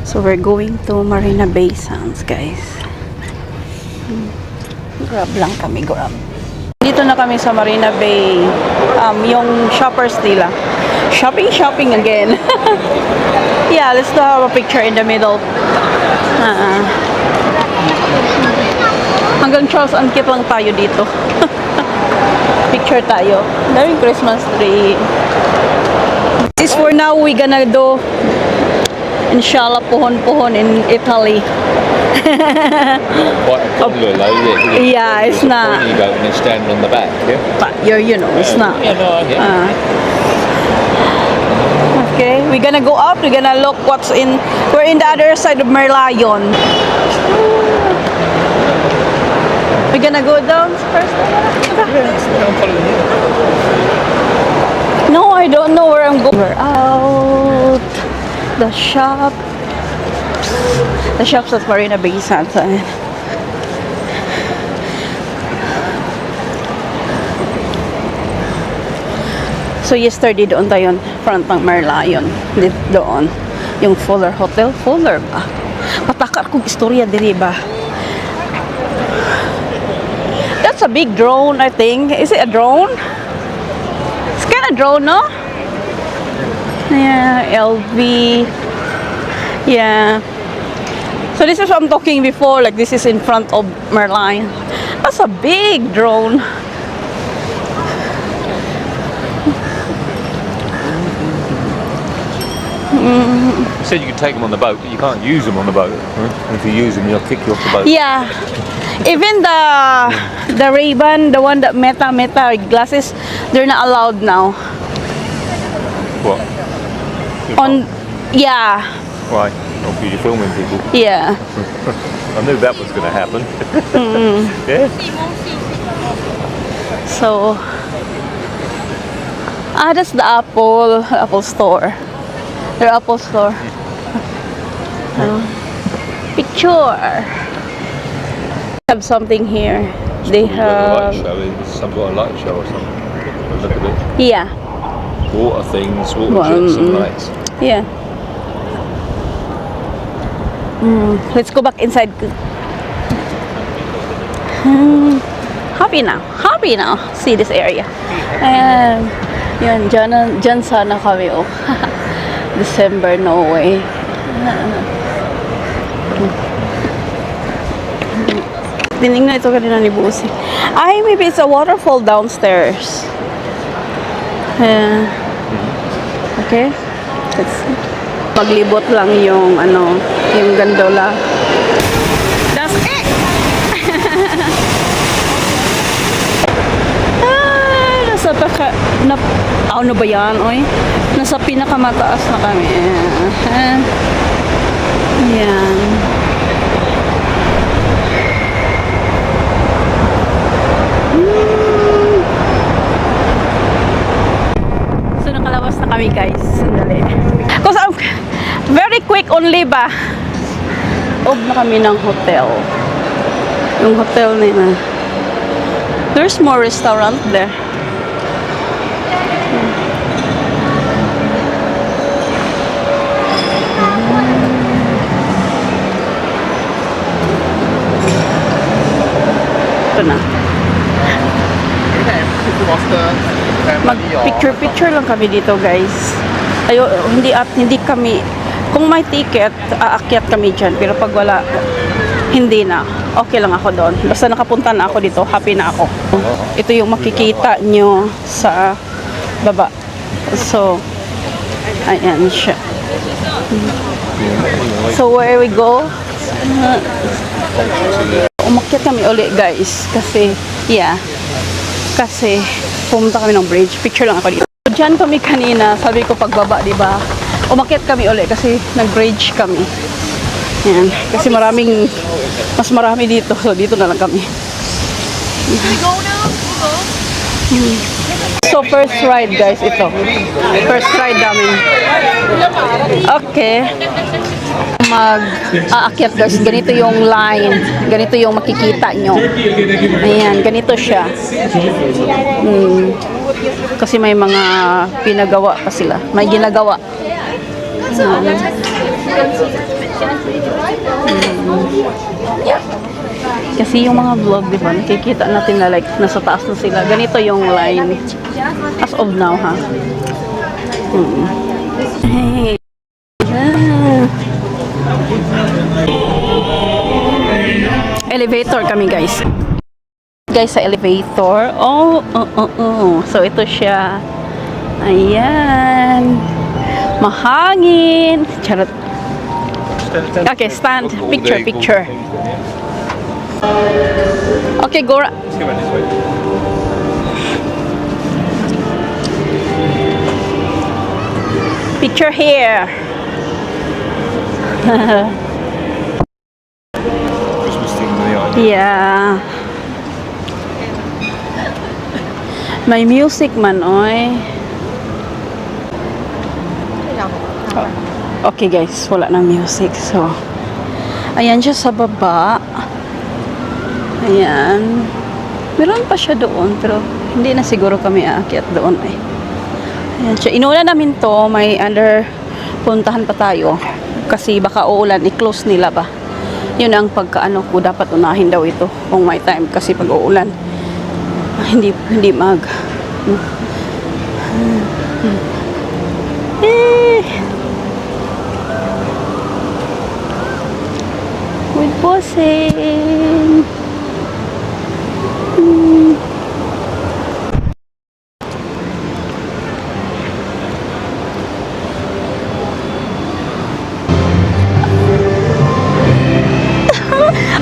So we're going to Marina Bay Sands, guys. Grab lang kami, grab. Dito na kami sa Marina Bay. Yung shoppers nila. Shopping again. Yeah, let's do have a picture in the middle. Hanggang Charles and Kit lang tayo dito. Picture tayo. Daming Christmas tree. This for now, we gonna do inshallah pohon-pohon in Italy. Quite a gondola though, is it? Yeah, it's not. You go and then stand on the back, yeah? But you know, it's not. Yeah, no, I get it. Okay, we're gonna go up. We're gonna look what's in. We're in the other side of Merlion. We're gonna go down first. No, I don't know where I'm going. We're out. The shop. The shops at Marina Bay Sands. So yesterday doon tayo front ng Merlion. Doon. Yung Fuller Hotel. Fuller ba? Patakar kong istorya diri ba? That's a big drone, I think. Is it a drone? It's kind of drone, no? Yeah, LV. Yeah. So this is what I'm talking before. Like this is in front of Merlion. That's a big drone. You said you could take them on the boat, but you can't use them on the boat. If you use them, you'll kick you off the boat. Yeah. Even the Ray-Ban, the one that Meta glasses, they're not allowed now. What? Yeah. Why? Oh, because you're filming people. Yeah. I knew that was going to happen. Yeah. So, that's the Apple store. Their Apple store. Picture. Have something here. They have. Light show is some sort of light show or something. Look at it. Yeah. Water things, water jets and lights. Yeah. Let's go back inside. Happy now. See this area. And yan, dyan sana kami. Oh. December, no way. Tinignan ito kanina ni Busi. Ay, maybe it's a waterfall downstairs. Okay. Let's see. Paglibot lang yung yung gondola. That's it! Nasa ano ba yan, oy? Nasa pinakamataas na kami. Yan. So nakalabas na kami, guys. Sandali. Because I'm very quick only ba? Ob na kami ng hotel. Yung hotel nila. There's more restaurant there. Ito na. Mag-picture lang kami dito, guys. Hindi kami, kung may ticket, aakyat kami dyan. Pero pag wala, hindi na. Okay lang ako doon. Basta nakapunta na ako dito, happy na ako. Ito yung makikita nyo sa baba. So, ayan siya. So, where we go? Umakyat kami ulit, guys. Kasi, kasi pumunta kami ng bridge. Picture lang ako dito. Diyan kami kanina, sabi ko pagbaba, di ba? Umakyat kami ulit kasi nag-bridge kami. Yan. Kasi mas marami dito. So, dito na lang kami. So, first ride, guys, ito. First ride namin. Okay. Mag-aakyat, guys. Ganito yung line. Ganito yung makikita nyo. Ayan, ganito siya. Kasi may mga pinagawa pa sila. May ginagawa. Kasi yung mga vlog, di ba, nakikita natin na like, nasa taas na sila. Ganito yung line. As of now, ha? Hey. Elevator kami, guys. Guys, sa elevator. So, ito siya. Ayan. Mahangin. Charot. Okay, stand. Picture. Okay, Gora. Let's go around this way. Picture here. Christmas thing with the idea. Yeah. May music man, oy. Okay guys, wala nang music. So, ayan siya sa baba. Ayan. Meron pa siya doon, pero hindi na siguro kami aakyat doon eh. Ayan siya. Inuna namin to, may puntahan pa tayo. Kasi baka uulan, i-close nila ba. Yun ang pagkaano ko, dapat unahin daw ito kung may time. Kasi pag uulan, hindi mag with bossing.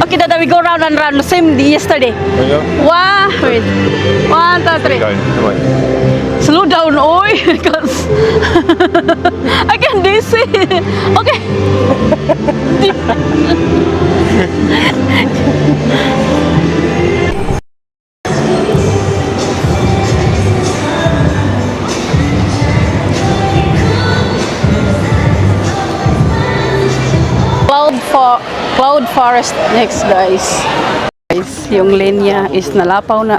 Okay, Dada, we go round and round the same day yesterday. There you go. Wow, wait. 1, 2, 3. Go. Come on. Slow down, oy, because I can dizzy. Okay. Cloud Forest next, guys. Yung linya is nalapaw na.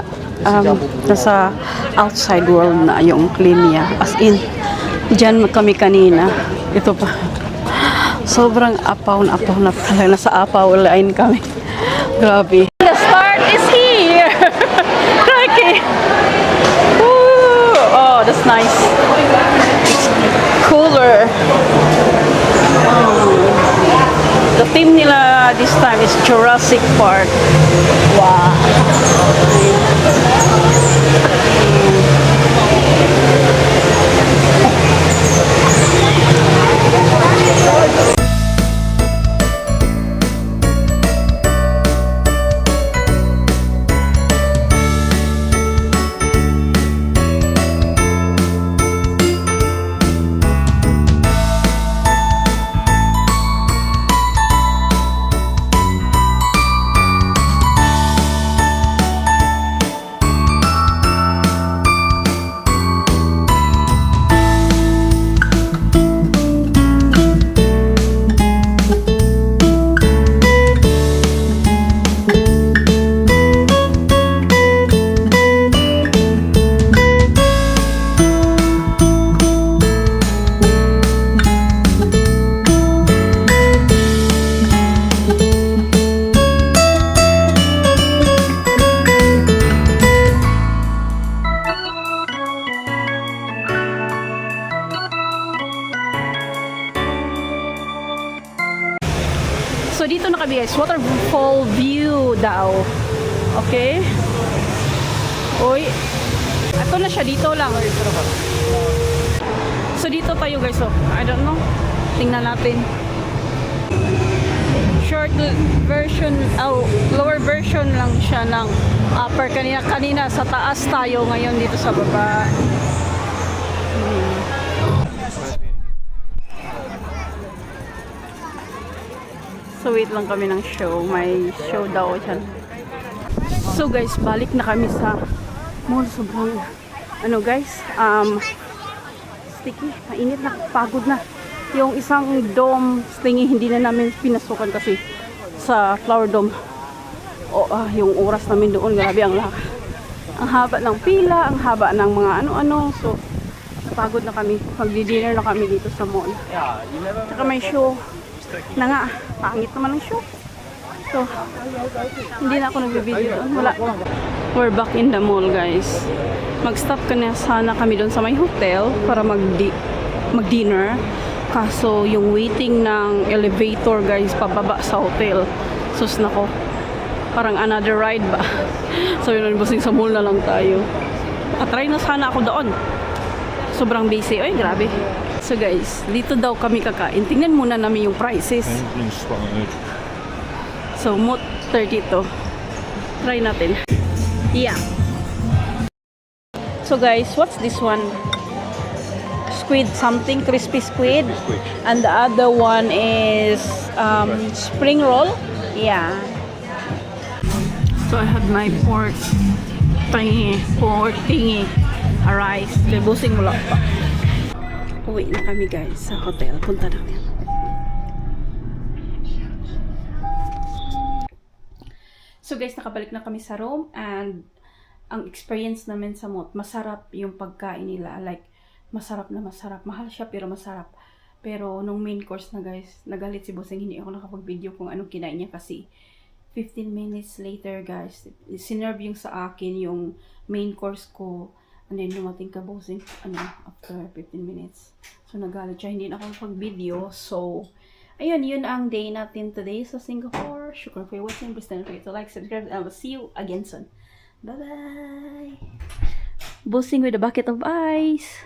Nasa outside world na yung linya. As in, dyan kami kanina. Ito pa. Sobrang apaw na talaga. Nasa apaw line kami. Grabe. The start is here! Okay. Woo! Oh, that's nice. It's cooler. The theme nila this time is Jurassic Park. Wow. So dito na kami guys, waterfall view daw. Okay? Uy. Ito na siya, dito lang. So dito tayo guys, so I don't know. Tingnan natin. Short version, lower version lang siya ng upper. Kanina sa taas tayo, ngayon dito sa baba. So wait lang kami ng show. May show daw dyan. So guys, balik na kami sa mall. Sobrang ano guys, sticky, mainit na, pagod na. Yung isang dome stingy, hindi na namin pinasukan kasi sa flower dome. Yung oras namin doon, grabe ang Ang haba ng pila, ang haba ng mga ano-ano. So, napagod na kami. Magdi-dinner na kami dito sa mall. Saka may show. Na nga, pangit naman ang show. So, hindi na ako nagbibideo doon. Wala. We're back in the mall, guys. Mag-stop ka na sana kami doon sa may hotel para mag-dinner. Kaso, yung waiting ng elevator, guys, pababa sa hotel. Sus nako. Parang another ride ba? So yun, busing sa mall na lang tayo. Nakatry na sana ako doon. Sobrang busy. Ay, grabe. So guys, dito daw kami kakain. Tingnan muna namin yung prices. So, Moot 32. Try natin. Yeah. So guys, what's this one? Squid something, crispy squid. And the other one is spring roll. Yeah. So I had my pork thingy, a rice. Busing mo lang pa. Uwi na kami guys sa hotel. Punta namin. So guys, nakabalik na kami sa room and ang experience namin sa Moot, masarap yung pagkain nila. Like, masarap na masarap. Mahal siya pero masarap. Pero nung main course na guys, nagalit si Bossing, hindi ako nakapag-video kung anong kinain niya kasi 15 minutes later guys, sinerve yung sa akin yung main course ko and then dumating ka Bossing, after 15 minutes. So nagalit siya, hindi na ako pag-video. So, ayun, yun ang day natin today sa Singapore. Shukran for watching. Please don't forget to like, subscribe, and I will see you again soon. Bye-bye! Bossing with a bucket of ice!